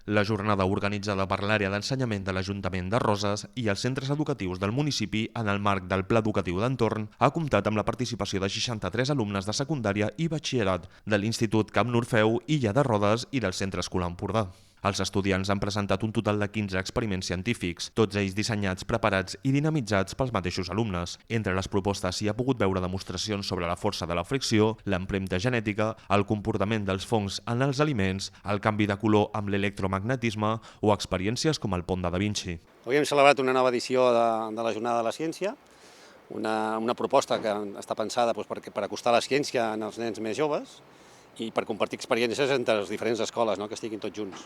La jornada organitzada per l'àrea d'ensenyament de l'Ajuntament de Roses i els centres educatius del municipi en el marc del Pla Educatiu d'Entorn ha comptat amb la participació de 63 alumnes de secundària i batxillerat de l'Institut Camp Norfeu, Illa de Rodes i del Centre Escolar Empordà. Els estudiants han presentat un total de 15 experiments científics, tots ells dissenyats, preparats i dinamitzats pels mateixos alumnes. Entre les propostes s'hi ha pogut veure demostracions sobre la força de la fricció, l'empremta genètica, el comportament dels fongs en els aliments, el canvi de color amb l'electromagnetisme o experiències com el pont de Da Vinci. Avui hem celebrat una nova edició de la Jornada de la Ciència, una proposta que està pensada per acostar la ciència als nens més joves i per compartir experiències entre les diferents escoles, que estiguin tots junts.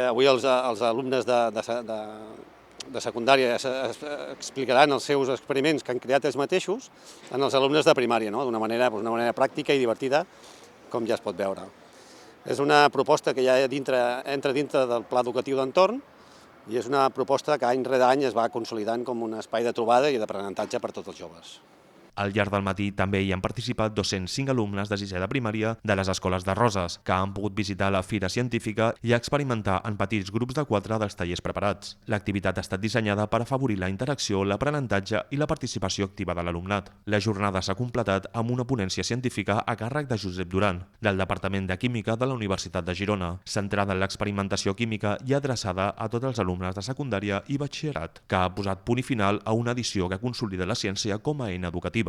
Avui els alumnes de secundària explicaran els seus experiments que han creat ells mateixos en els alumnes de primària, d'una manera pràctica i divertida, com ja es pot veure. És una proposta que ja entra dintre del Pla Educatiu d'Entorn i és una proposta que any rere any es va consolidant com un espai de trobada i d'aprenentatge per a tots els joves. Al llarg del matí també hi han participat 205 alumnes de sisè de primària de les escoles de Roses, que han pogut visitar la fira científica i experimentar en petits grups de 4 dels tallers preparats. L'activitat ha estat dissenyada per afavorir la interacció, l'aprenentatge i la participació activa de l'alumnat. La jornada s'ha completat amb una ponència científica a càrrec de Josep Duran, del Departament de Química de la Universitat de Girona, centrada en l'experimentació química i adreçada a tots els alumnes de secundària i batxillerat, que ha posat punt i final a una edició que consolida la ciència com a eina educativa.